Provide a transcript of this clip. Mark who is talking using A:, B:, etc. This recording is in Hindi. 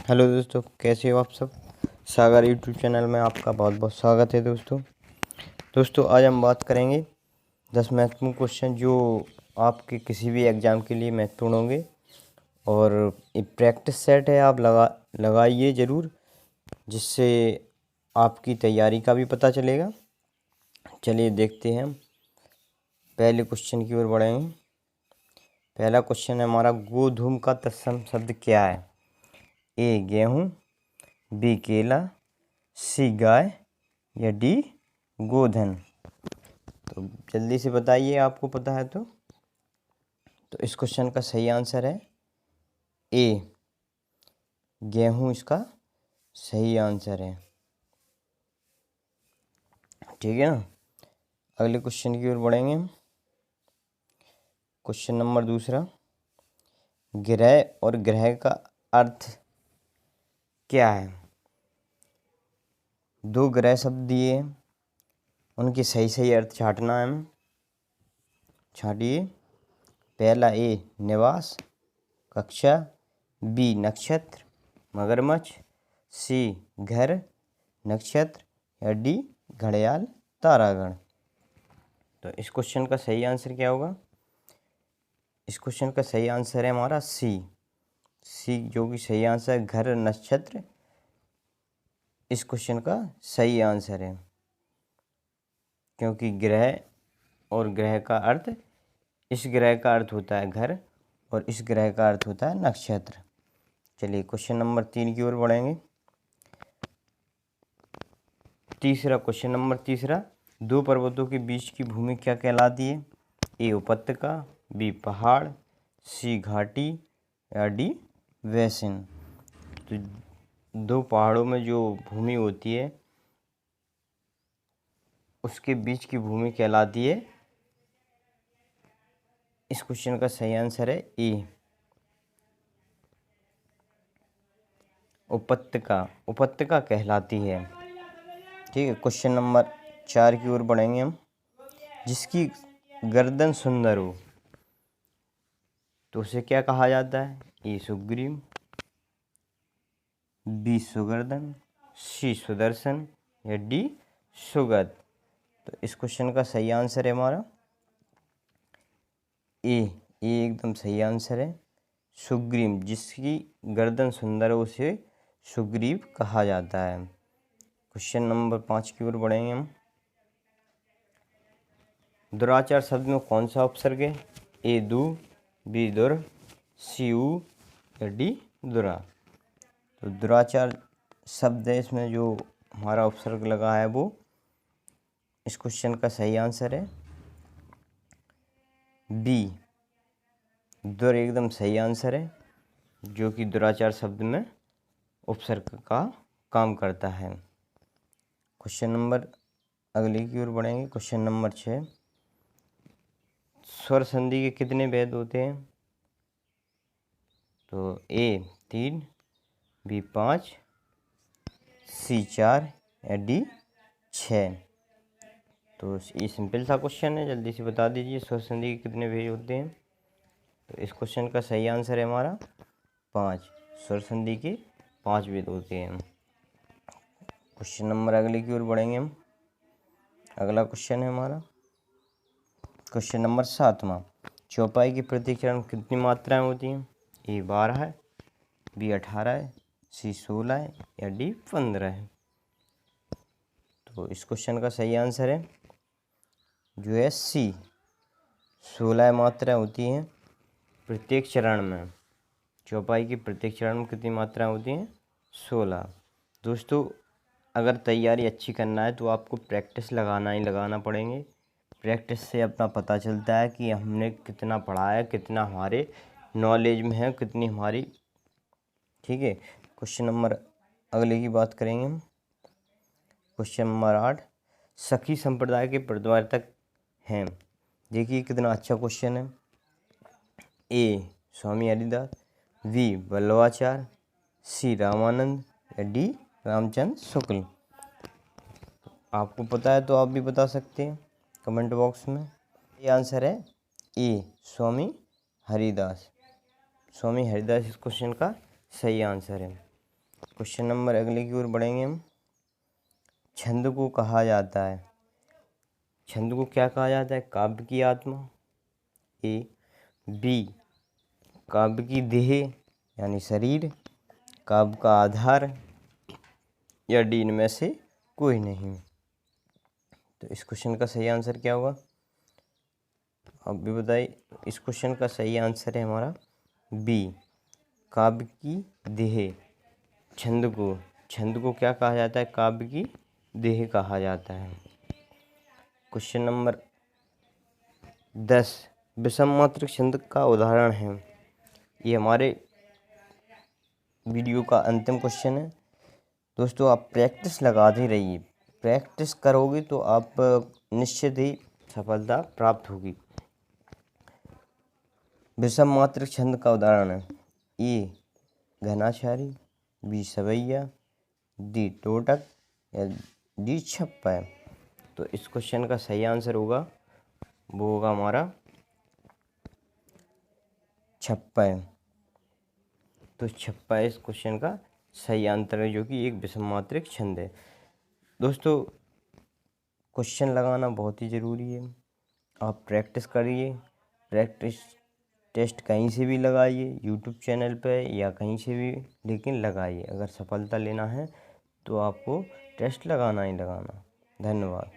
A: हेलो दोस्तों, कैसे हो आप सब। सागर यूट्यूब चैनल में आपका बहुत बहुत स्वागत है। दोस्तों आज हम बात करेंगे 10 महत्वपूर्ण क्वेश्चन जो आपके किसी भी एग्ज़ाम के लिए महत्वपूर्ण होंगे। और ये प्रैक्टिस सेट है, आप लगाइए ज़रूर, जिससे आपकी तैयारी का भी पता चलेगा। चलिए देखते हैं, हम पहले क्वेश्चन की ओर बढ़ेंगे। पहला क्वेश्चन है हमारा, गोधूम का तत्सम शब्द क्या है। ए गेहूँ, बी केला, सी गाय या डी गोधन। तो जल्दी से बताइए, आपको पता है तो इस क्वेश्चन का सही आंसर है ए गेहूँ, इसका सही आंसर है। ठीक है ना। अगले क्वेश्चन की ओर बढ़ेंगे हम। क्वेश्चन नंबर दूसरा, ग्रह और ग्रह का अर्थ क्या है। दो ग्रह शब्द दिए हैं, उनके सही सही अर्थ छांटना है हमें। छांटिए। पहला ए निवास, कक्षा, बी नक्षत्र, मगरमच्छ, सी घर, नक्षत्र या डी घड़ियाल तारागण। तो इस क्वेश्चन का सही आंसर क्या होगा। इस क्वेश्चन का सही आंसर है हमारा सी जो कि सही आंसर है, घर नक्षत्र। इस क्वेश्चन का सही आंसर है, क्योंकि ग्रह और ग्रह का अर्थ, इस ग्रह का अर्थ होता है घर और इस ग्रह का अर्थ होता है नक्षत्र। चलिए क्वेश्चन नंबर 3 की ओर बढ़ेंगे। क्वेश्चन नंबर तीसरा, दो पर्वतों के बीच की भूमि क्या कहलाती है। ए उपत्यका, बी पहाड़, सी घाटी या डी वैसिन। तो दो पहाड़ों में जो भूमि होती है उसके बीच की भूमि कहलाती है। इस क्वेश्चन का सही आंसर है ए उपत्यका कहलाती है। ठीक है। क्वेश्चन नंबर 4 की ओर बढ़ेंगे हम। जिसकी गर्दन सुंदर हो तो उसे क्या कहा जाता है। ए सुग्रीव, बी सुगर्दन, सी सुदर्शन या डी सुगत। तो इस क्वेश्चन का सही आंसर है हमारा ए एकदम सही आंसर है सुग्रीव। जिसकी गर्दन सुंदर हो उसे सुग्रीव कहा जाता है। क्वेश्चन नंबर 5 की ओर बढ़ेंगे हम। दुराचार शब्द में कौन सा उपसर्ग है। ए दु, बी दुर, सी उ या डी दुरा। तो दुराचार शब्द है, इसमें जो हमारा उपसर्ग लगा है वो इस क्वेश्चन का सही आंसर है बी दुर। एकदम सही आंसर है, जो कि दुराचार शब्द में उपसर्ग का काम करता है। क्वेश्चन नंबर अगले की ओर बढ़ेंगे। क्वेश्चन नंबर 6, स्वर संधि के कितने भेद होते हैं। तो ए 3, बी 5, सी 4 या डी 6। तो ये सिंपल सा क्वेश्चन है, जल्दी से बता दीजिए स्वर संधि के कितने भेद होते हैं। तो इस क्वेश्चन का सही आंसर है हमारा 5। स्वर संधि के 5 भेद होते हैं। क्वेश्चन नंबर अगले की ओर बढ़ेंगे हम। अगला क्वेश्चन है हमारा क्वेश्चन नंबर 7वां, चौपाई के प्रत्येक चरण में कितनी मात्राएं होती हैं। ए 12 है, बी 18 है, सी 16 है या डी 15 है। तो इस क्वेश्चन का सही आंसर है जो है सी 16 मात्राएं होती हैं प्रत्येक चरण में। चौपाई की प्रत्येक चरण में कितनी मात्राएं होती हैं 16। दोस्तों अगर तैयारी अच्छी करना है तो आपको प्रैक्टिस लगाना ही लगाना पड़ेंगे। प्रैक्टिस से अपना पता चलता है कि हमने कितना पढ़ा है, कितना हमारे नॉलेज में है, कितनी हमारी। ठीक है। क्वेश्चन नंबर अगले की बात करेंगे हम। क्वेश्चन नंबर 8, सखी संप्रदाय के प्रवर्तक हैं। देखिए कितना अच्छा क्वेश्चन है। ए स्वामी हरिदास, वी वल्लभाचार्य, सी रामानंद या डी रामचंद्र शुक्ल। आपको पता है तो आप भी बता सकते हैं कमेंट बॉक्स में। ये आंसर है ए स्वामी हरिदास। स्वामी हरिदास इस क्वेश्चन का सही आंसर है। क्वेश्चन नंबर अगले की ओर बढ़ेंगे हम। छंद को कहा जाता है, छंद को क्या कहा जाता है? काव्य की आत्मा, ए। बी, काव्य की देह यानी शरीर, काव्य का आधार, या डी इनमें से कोई नहीं। तो इस क्वेश्चन का सही आंसर क्या होगा? आप भी बताइए। इस क्वेश्चन का सही आंसर है हमारा बी, काव्य की देह। छंद को क्या कहा जाता है? काव्य की देह कहा जाता है। क्वेश्चन नंबर 10, विषम मात्रक छंद का उदाहरण है। ये हमारे वीडियो का अंतिम क्वेश्चन है। दोस्तों आप प्रैक्टिस लगाते रहिए, प्रैक्टिस करोगे तो आप निश्चित ही सफलता प्राप्त होगी। विषम मात्रक छंद का उदाहरण है, ए घनाक्षारी, बी सवैया, डी टोटक, या डी छप्पा है। तो इस क्वेश्चन का सही आंसर होगा, वो होगा हमारा छप्पा है। तो छप्पा इस क्वेश्चन का सही आंसर है, जो कि एक विषम मात्रक छंद है। दोस्तों क्वेश्चन लगाना बहुत ही ज़रूरी है, आप प्रैक्टिस करिए। प्रैक्टिस टेस्ट कहीं से भी लगाइए, यूट्यूब चैनल पे या कहीं से भी, लेकिन लगाइए। अगर सफलता लेना है तो आपको टेस्ट लगाना ही लगाना। धन्यवाद।